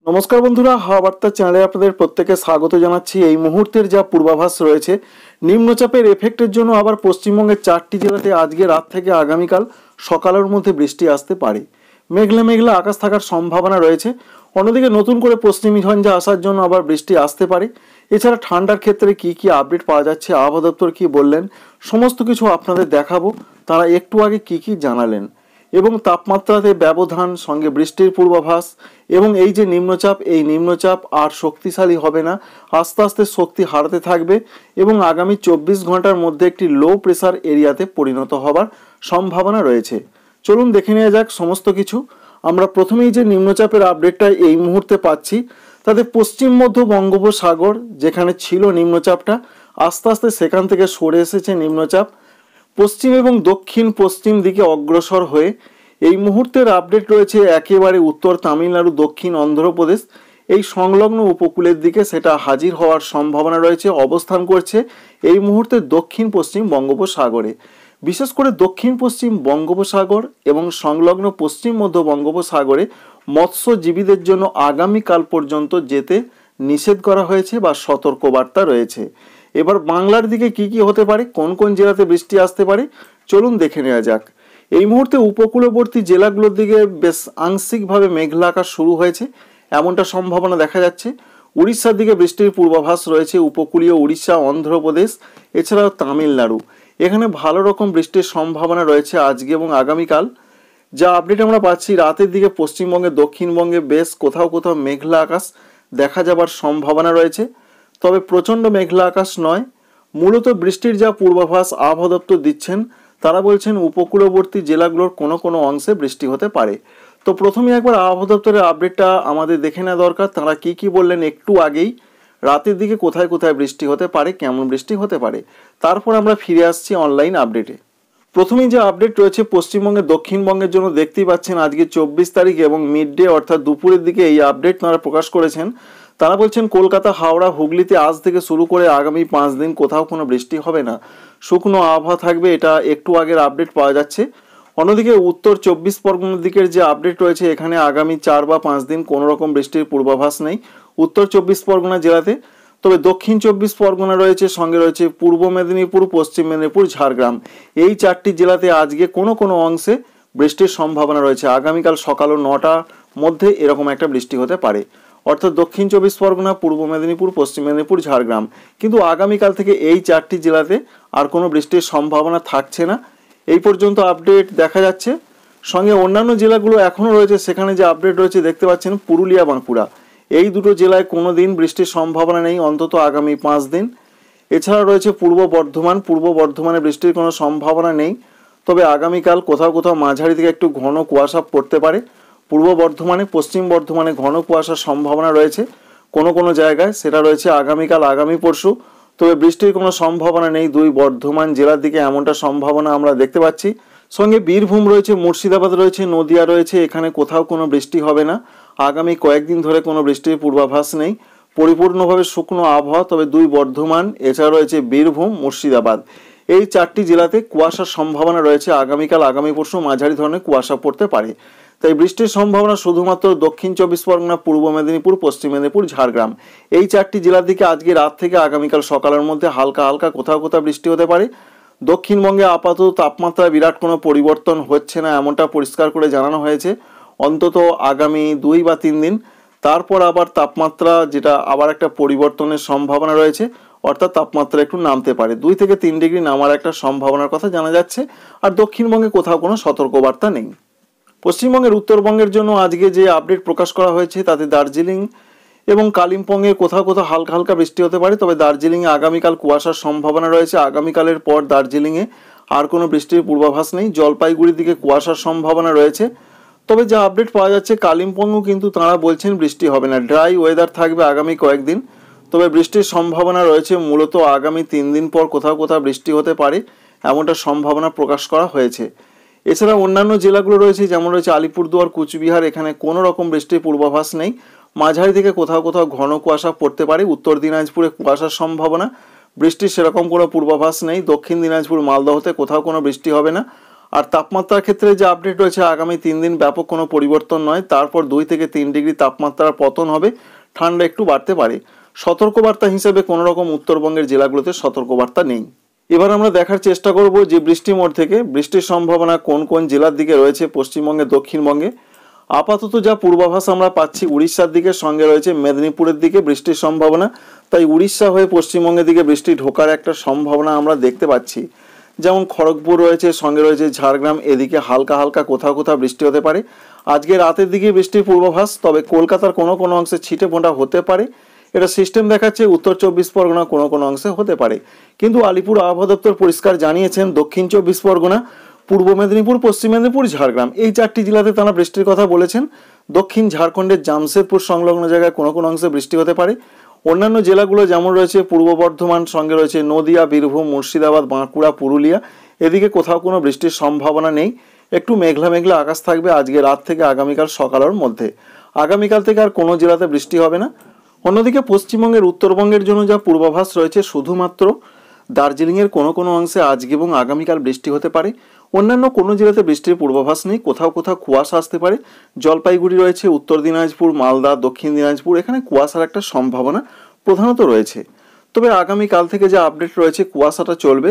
নমস্কার বন্ধুরা, হাওয়া বার্তা চ্যানেলে আপনাদের প্রত্যেকে স্বাগত জানাচ্ছি। এই মুহূর্তের যা পূর্বাভাস রয়েছে, নিম্নচাপের এফেক্টের জন্য আবার পশ্চিমবঙ্গের 4টি জেলাতে আজকে রাত থেকে আগামীকাল সকালের মধ্যে বৃষ্টি আসতে পারে। মেঘলা মেঘলা আকাশ থাকার সম্ভাবনা রয়েছে। অন্যদিকে নতুন করে পশ্চিমী ঝঞ্ঝা আসার জন্য আবার বৃষ্টি আসতে পারে। এছাড়া ঠান্ডার ক্ষেত্রে কি কি আপডেট পাওয়া যাচ্ছে, আবহাওয়া দপ্তর কি বললেন, সমস্ত কিছু আপনাদের দেখাবো। তারা একটু আগে কি কি জানালেন এবং তাপমাত্রাতে ব্যবধান, সঙ্গে বৃষ্টির পূর্বাভাস এবং এই যে নিম্নচাপ, এই নিম্নচাপ আর শক্তিশালী হবে না, আস্তে আস্তে শক্তি হারাতে থাকবে এবং আগামী 24 ঘন্টার মধ্যে একটি লো প্রেসার এরিয়াতে পরিণত হবার সম্ভাবনা রয়েছে। চলুন দেখে নেওয়া যাক সমস্ত কিছু। আমরা প্রথমেই যে নিম্নচাপের আপডেটটা এই মুহূর্তে পাচ্ছি, তাতে পশ্চিম মধ্য বঙ্গোপসাগর যেখানে ছিল নিম্নচাপটা, আস্তে আস্তে সেখান থেকে সরে এসেছে নিম্নচাপ পশ্চিম এবং দক্ষিণ পশ্চিম দিকে অগ্রসর হয়ে এই মুহূর্তের আপডেট রয়েছে একেবারে উত্তর তামিলনাড়ু, দক্ষিণ অন্ধ্রপ্রদেশ এই সংলগ্ন উপকূলের দিকে সেটা হাজির হওয়ার সম্ভাবনা রয়েছে। অবস্থান করছে এই মুহূর্তে দক্ষিণ পশ্চিম বঙ্গোপসাগরে। বিশেষ করে দক্ষিণ পশ্চিম বঙ্গোপসাগর এবং সংলগ্ন পশ্চিম মধ্য বঙ্গোপসাগরে মৎস্যজীবীদের জন্য আগামীকাল পর্যন্ত যেতে নিষেধ করা হয়েছে বা সতর্কবার্তা রয়েছে। এবার বাংলার দিকে কি কি হতে পারে, কোন কোন জেলাতে বৃষ্টি আসতে পারে, চলুন দেখে নেওয়া যাক। এই মুহূর্তে উপকূলবর্তী জেলাগুলোর দিকে বেশ আংশিকভাবে মেঘলা আকাশ শুরু হয়েছে, এমনটা সম্ভাবনা দেখা যাচ্ছে। উড়িষ্যার দিকে বৃষ্টির পূর্বাভাস রয়েছে, উপকূলীয় উড়িষ্যা, অন্ধ্রপ্রদেশ, এছাড়াও তামিলনাড়ু, এখানে ভালো রকম বৃষ্টির সম্ভাবনা রয়েছে আজকে এবং আগামীকাল। যা আপডেট আমরা পাচ্ছি, রাতের দিকে পশ্চিমবঙ্গে, দক্ষিণবঙ্গে বেশ কোথাও কোথাও মেঘলা আকাশ দেখা যাবার সম্ভাবনা রয়েছে, তবে প্রচণ্ড মেঘলা আকাশ নয়। মূলত বৃষ্টির যা পূর্বাভাস আবহাওয়া দপ্তর দিচ্ছেন, তারা বলছেন উপকূলবর্তী জেলাগুলোর কোনো কোনো অংশে বৃষ্টি হতে পারে। তো প্রথমে একবার আবহাওয়া দপ্তরের আপডেটটা আমাদের দেখে নেওয়া দরকার। তারা কি কি বললেন একটু আগেই, রাতের দিকে কোথায় কোথায় বৃষ্টি হতে পারে, কেমন বৃষ্টি হতে পারে, তারপর আমরা ফিরে আসছি অনলাইন আপডেটে। প্রথমেই যে আপডেট রয়েছে পশ্চিমবঙ্গের, দক্ষিণবঙ্গের জন্য দেখতেই পাচ্ছেন আজকে 24 তারিখ এবং মিড ডে অর্থাৎ দুপুরের দিকে এই আপডেট তারা প্রকাশ করেছেন। তারা বলছেন কলকাতা, হাওড়া, হুগলিতে আজ থেকে শুরু করে আগামী 5 দিন কোথাও কোনো বৃষ্টি হবে না, শুকনো আবহাওয়া থাকবে, এটা একটু আগের আপডেট পাওয়া যাচ্ছে। অন্যদিকে উত্তর 24 পরগনার দিকের যে আপডেট রয়েছে, এখানে আগামী 4 বা 5 দিন কোনো রকম বৃষ্টির পূর্বাভাস নেই উত্তর 24 পরগনা জেলাতে। তবে দক্ষিণ 24 পরগনা রয়েছে, সঙ্গে রয়েছে পূর্ব মেদিনীপুর, পশ্চিম মেদিনীপুর, ঝাড়গ্রাম, এই 4টি জেলাতে আজকে কোনো কোনো অংশে বৃষ্টির সম্ভাবনা রয়েছে। আগামীকাল সকাল 9টার মধ্যে এরকম একটা বৃষ্টি হতে পারে, অর্থাৎ দক্ষিণ 24 পরগনা, পূর্ব মেদিনীপুর, পশ্চিম মেদিনীপুর, ঝাড়গ্রাম। কিন্তু আগামীকাল থেকে এই 4টি জেলাতে আর কোনো বৃষ্টির সম্ভাবনা থাকছে না, এই পর্যন্ত আপডেট দেখা যাচ্ছে। সঙ্গে অন্যান্য জেলাগুলো এখনও রয়েছে, সেখানে যে আপডেট রয়েছে দেখতে পাচ্ছেন পুরুলিয়া, বাঁকুড়া, এই দুটো জেলায় কোনো দিন বৃষ্টির সম্ভাবনা নেই অন্তত আগামী 5 দিন। এছাড়া রয়েছে পূর্ব বর্ধমান, পূর্ব বর্ধমানে বৃষ্টির কোনো সম্ভাবনা নেই, তবে আগামীকাল কোথাও কোথাও মাঝারি থেকে একটু ঘন কুয়াশা পড়তে পারে পূর্ব বর্ধমানে। পশ্চিম বর্ধমানে ঘন কুয়াশার সম্ভাবনা রয়েছে কোনো কোনো জায়গায়, সেটা রয়েছে আগামীকাল, আগামী পরশু। তবে বৃষ্টির কোনো সম্ভাবনা নেই দুই বর্ধমান জেলার দিকে, এমনটা সম্ভাবনা আমরা দেখতে পাচ্ছি। সঙ্গে বীরভূম রয়েছে, মুর্শিদাবাদ রয়েছে, নদিয়া রয়েছে, এখানে কোথাও কোনো বৃষ্টি হবে না। আগামী কয়েকদিন ধরে কোনো বৃষ্টির পূর্বাভাস নেই, পরিপূর্ণভাবে শুকনো আবহাওয়া। তবে দুই বর্ধমান, এছাড়া রয়েছে বীরভূম, মুর্শিদাবাদ, এই 4টি জেলাতে কুয়াশার সম্ভাবনা রয়েছে। আগামীকাল, আগামী পরশু মাঝারি ধরনের কুয়াশা পড়তে পারে। তাই বৃষ্টির সম্ভাবনা শুধুমাত্র দক্ষিণ 24 পরগনা, পূর্ব মেদিনীপুর, পশ্চিম মেদিনীপুর, ঝাড়গ্রাম, এই 4টি জেলার দিকে আজকে রাত থেকে আগামীকাল সকালের মধ্যে হালকা হালকা কোথাও কোথাও বৃষ্টি হতে পারে। দক্ষিণবঙ্গে আপাতত তাপমাত্রায় বিরাট কোনো পরিবর্তন হচ্ছে না, এমনটা পরিষ্কার করে জানানো হয়েছে অন্তত আগামী 2 বা 3 দিন। তারপর আবার তাপমাত্রা যেটা আবার একটা পরিবর্তনের সম্ভাবনা রয়েছে, অর্থাৎ তাপমাত্রা একটু নামতে পারে, 2 থেকে 3 ডিগ্রি নামার একটা সম্ভাবনার কথা জানা যাচ্ছে। আর দক্ষিণবঙ্গে কোথাও কোনো সতর্কবার্তা নেই। পশ্চিমবঙ্গের, উত্তরবঙ্গের জন্য আজকে যে আপডেট প্রকাশ করা হয়েছে, তাতে দার্জিলিং এবং কালিম্পংয়ে কোথাও কোথাও হালকা হালকা বৃষ্টি হতে পারে। তবে দার্জিলিংয়ে আগামীকাল কুয়াশার সম্ভাবনা রয়েছে। আগামীকালের পর দার্জিলিংয়ে আর কোনো বৃষ্টির পূর্বাভাস নেই। জলপাইগুড়ির দিকে কুয়াশার সম্ভাবনা রয়েছে। তবে যা আপডেট পাওয়া যাচ্ছে, কালিম্পংও কিন্তু তাঁরা বলছেন বৃষ্টি হবে না, ড্রাই ওয়েদার থাকবে আগামী কয়েকদিন। তবে বৃষ্টির সম্ভাবনা রয়েছে মূলত আগামী 3 দিন পর কোথাও কোথাও বৃষ্টি হতে পারে, এমনটা সম্ভাবনা প্রকাশ করা হয়েছে। এছাড়া অন্যান্য জেলাগুলো রয়েছে, যেমন রয়েছে আলিপুরদুয়ার, কুচবিহার, এখানে কোনো রকম বৃষ্টির পূর্বাভাস নেই। মাঝারি থেকে কোথাও কোথাও ঘন কুয়াশা পড়তে পারে। উত্তর দিনাজপুরে কুয়াশার সম্ভাবনা, বৃষ্টির সেরকম কোনো পূর্বাভাস নেই। দক্ষিণ দিনাজপুর, মালদহতে কোথাও কোনো বৃষ্টি হবে না। আর তাপমাত্রার ক্ষেত্রে যে আপডেট রয়েছে, আগামী 3 দিন ব্যাপক কোনো পরিবর্তন নয়, তারপর 2 থেকে 3 ডিগ্রি তাপমাত্রার পতন হবে, ঠান্ডা একটু বাড়তে পারে। সতর্কবার্তা হিসেবে কোনো রকম উত্তরবঙ্গের জেলাগুলোতে সতর্কবার্তা নেই। এবার আমরা দেখার চেষ্টা করব যে বৃষ্টি মোড থেকে বৃষ্টির সম্ভাবনা কোন কোন জেলার দিকে রয়েছে পশ্চিমবঙ্গে, দক্ষিণবঙ্গে। আপাতত যা পূর্বাভাস আমরা পাচ্ছি, উড়িষ্যার দিকে সঙ্গে রয়েছে মেদিনীপুরের দিকে বৃষ্টির সম্ভাবনা, তাই উড়িষ্যা হয়ে পশ্চিমবঙ্গের দিকে বৃষ্টি ঢোকার একটা সম্ভাবনা আমরা দেখতে পাচ্ছি। যেমন খড়গপুর রয়েছে, সঙ্গে রয়েছে ঝাড়গ্রাম, এদিকে হালকা হালকা কোথাও কোথাও বৃষ্টি হতে পারে। আজকে রাতের দিকে বৃষ্টির পূর্বাভাস, তবে কলকাতার কোনো কোনো অংশে ছিটে ফোঁটা হতে পারে, এটা সিস্টেম দেখাচ্ছে। উত্তর 24 পরগনা কোনো কোনো অংশে হতে পারে, কিন্তু আলিপুর আবহাওয়া দপ্তর পরিষ্কার জানিয়েছেন দক্ষিণ 24 পরগনা, পূর্ব মেদিনীপুর, পশ্চিম মেদিনীপুর, ঝাড়গ্রাম এই 4টি জেলাতে তারা বৃষ্টির কথা বলেছেন। দক্ষিণ ঝাড়খণ্ডের জামশেদপুর সংলগ্ন জায়গায় কোনো কোনো অংশে বৃষ্টি হতে পারে। অন্যান্য জেলাগুলো যেমন রয়েছে পূর্ব বর্ধমান, সঙ্গে রয়েছে নদিয়া, বীরভূম, মুর্শিদাবাদ, বাঁকুড়া, পুরুলিয়া, এদিকে কোথাও কোনো বৃষ্টির সম্ভাবনা নেই। একটু মেঘলা মেঘলা আকাশ থাকবে আজকে রাত থেকে আগামীকাল সকালের মধ্যে। আগামীকাল থেকে আর কোনো জেলাতে বৃষ্টি হবে না। অন্যদিকে পশ্চিমবঙ্গের উত্তরবঙ্গের জন্য যা পূর্বাভাস রয়েছে, শুধুমাত্র দার্জিলিংয়ের কোনো কোনো অংশে আজকে এবং আগামীকাল বৃষ্টি হতে পারে। অন্যান্য কোনো জেলাতে বৃষ্টির পূর্বাভাস নেই, কোথাও কোথাও কুয়াশা আসতে পারে। জলপাইগুড়ি রয়েছে, উত্তর দিনাজপুর, মালদা, দক্ষিণ দিনাজপুর, এখানে কুয়াশার একটা সম্ভাবনা প্রধানত রয়েছে। তবে আগামীকাল থেকে যে আপডেট রয়েছে, কুয়াশাটা চলবে,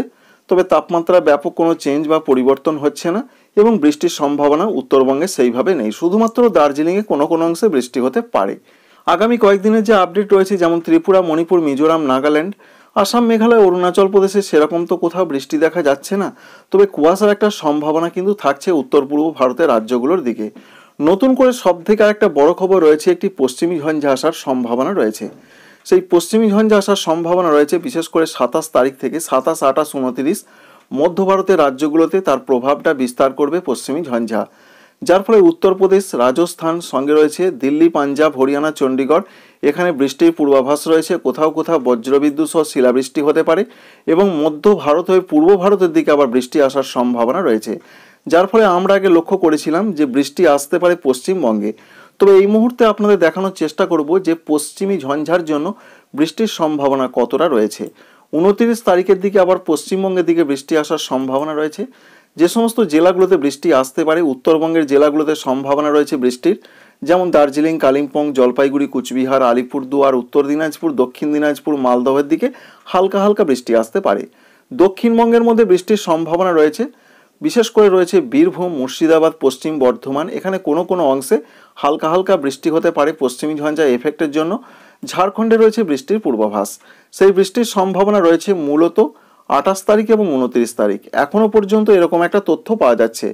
তবে তাপমাত্রা ব্যাপক কোনো চেঞ্জ বা পরিবর্তন হচ্ছে না এবং বৃষ্টির সম্ভাবনা উত্তরবঙ্গে সেইভাবে নেই। শুধুমাত্র দার্জিলিংয়ে কোনো কোনো অংশে বৃষ্টি হতে পারে। আগামী কয়েকদিনের যে আপডেট রয়েছে, যেমন ত্রিপুরা, মণিপুর, মিজোরাম, নাগাল্যান্ড, আসাম, মেঘালয়, অরুণাচল প্রদেশে সেরকম তো কোথাও বৃষ্টি দেখা যাচ্ছে না, তবে কুয়াশার একটা সম্ভাবনা কিন্তু থাকছে উত্তর পূর্ব ভারতের রাজ্যগুলোর দিকে। নতুন করে সব থেকে আরেকটা বড় খবর রয়েছে, একটি পশ্চিমী ঝঞ্ঝা আসার সম্ভাবনা রয়েছে। সেই পশ্চিমী ঝঞ্ঝা আসার সম্ভাবনা রয়েছে বিশেষ করে 27 তারিখ থেকে, 27, 28, 29 মধ্য ভারতের রাজ্যগুলোতে তার প্রভাবটা বিস্তার করবে পশ্চিমী ঝঞ্ঝা, যার ফলে উত্তরপ্রদেশ, রাজস্থান, সঙ্গে রয়েছে দিল্লি, পাঞ্জাব, হরিয়ানা, চণ্ডীগড়, এখানে বৃষ্টির পূর্বাভাস রয়েছে। কোথাও কোথাও বজ্রবিদ্যুৎ সহ শিলাবৃষ্টি হতে পারে এবং মধ্য ভারত হয়ে পূর্ব ভারতের দিকে আবার বৃষ্টি আসার সম্ভাবনা রয়েছে, যার ফলে আমরা আগে লক্ষ্য করেছিলাম যে বৃষ্টি আসতে পারে পশ্চিমবঙ্গে। তবে এই মুহূর্তে আপনাদের দেখানোর চেষ্টা করব যে পশ্চিমী ঝঞ্ঝার জন্য বৃষ্টির সম্ভাবনা কতটা রয়েছে। 29 তারিখের দিকে আবার পশ্চিমবঙ্গের দিকে বৃষ্টি আসার সম্ভাবনা রয়েছে। যে সমস্ত জেলাগুলোতে বৃষ্টি আসতে পারে, উত্তরবঙ্গের জেলাগুলোতে সম্ভাবনা রয়েছে বৃষ্টির, যেমন দার্জিলিং, কালিম্পং, জলপাইগুড়ি, কুচবিহার, আলিপুরদুয়ার, উত্তর দিনাজপুর, দক্ষিণ দিনাজপুর, মালদহের দিকে হালকা হালকা বৃষ্টি আসতে পারে। দক্ষিণবঙ্গের মধ্যে বৃষ্টির সম্ভাবনা রয়েছে, বিশেষ করে রয়েছে বীরভূম, মুর্শিদাবাদ, পশ্চিম বর্ধমান, এখানে কোনো কোনো অংশে হালকা হালকা বৃষ্টি হতে পারে পশ্চিমী ঝঞ্ঝা এফেক্টের জন্য। ঝাড়খণ্ডে রয়েছে বৃষ্টির পূর্বাভাস, সেই বৃষ্টির সম্ভাবনা রয়েছে মূলত 28 তারিখ এবং 29 তারিখ। এখনো পর্যন্ত এরকম একটা তথ্য পাওয়া যাচ্ছে,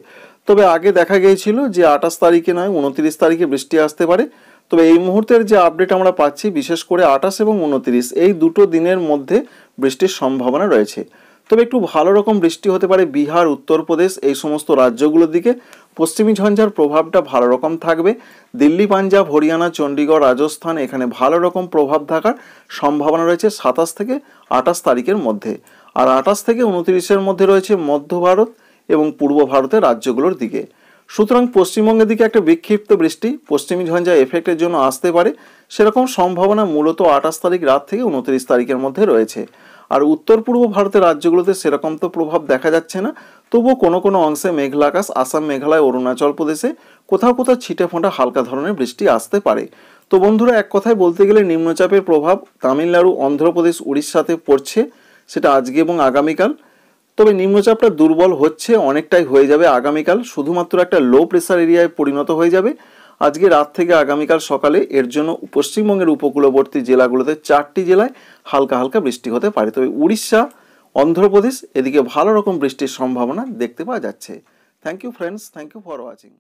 তবে আগে দেখা গিয়েছিল যে 28 তারিখে নয় 29 তারিখে বৃষ্টি আসতে পারে। তবে এই মুহূর্তের যে আপডেট আমরা পাচ্ছি, বিশেষ করে 28 এবং 29 এই দুটো দিনের মধ্যে বৃষ্টির সম্ভাবনা রয়েছে। তবে একটু ভালো রকম বৃষ্টি হতে পারে বিহার, উত্তরপ্রদেশ এই সমস্ত রাজ্যগুলোর দিকে। পশ্চিমী ঝঞ্ঝার প্রভাবটা ভালো রকম থাকবে। দিল্লি, পাঞ্জাব, হরিয়ানা, চণ্ডীগড়, রাজস্থান, এখানে ভালো রকম প্রভাব থাকার সম্ভাবনা রয়েছে 27 থেকে 28 তারিখের মধ্যে। আর 28 থেকে 29-এর মধ্যে রয়েছে মধ্য ভারত এবং পূর্ব ভারতের রাজ্যগুলোর দিকে। সুতরাং পশ্চিমবঙ্গের দিকে একটা বিক্ষিপ্ত বৃষ্টি পশ্চিমী ঝঞ্ঝা এফেক্টের জন্য আসতে পারে, সেরকম সম্ভাবনা মূলত 28 তারিখ রাত থেকে 29 তারিখের মধ্যে রয়েছে। আর উত্তর পূর্ব ভারতের রাজ্যগুলোতে সেরকম তো প্রভাব দেখা যাচ্ছে না, তবুও কোনো কোনো অংশে মেঘলা আকাশ, আসাম, মেঘালয়, অরুণাচল প্রদেশে কোথাও কোথাও ছিটে ফোঁটা হালকা ধরনের বৃষ্টি আসতে পারে। তো বন্ধুরা, এক কথায় বলতে গেলে নিম্নচাপের প্রভাব তামিলনাড়ু, অন্ধ্রপ্রদেশ, উড়িষ্যাতে পড়ছে, সেটা আজকে এবং আগামীকাল। তবে নিম্নচাপটা দুর্বল হচ্ছে, অনেকটাই হয়ে যাবে আগামীকাল, শুধুমাত্র একটা লো প্রেসার এরিয়ায় পরিণত হয়ে যাবে আজকে রাত থেকে আগামীকাল সকালে। এর জন্য পশ্চিমবঙ্গের উপকূলবর্তী জেলাগুলোতে 4টি জেলায় হালকা হালকা বৃষ্টি হতে পারে। তবে উড়িষ্যা, অন্ধ্রপ্রদেশ এদিকে ভালো রকম বৃষ্টির সম্ভাবনা দেখতে পাওয়া যাচ্ছে। Thank you friends, thank you for watching.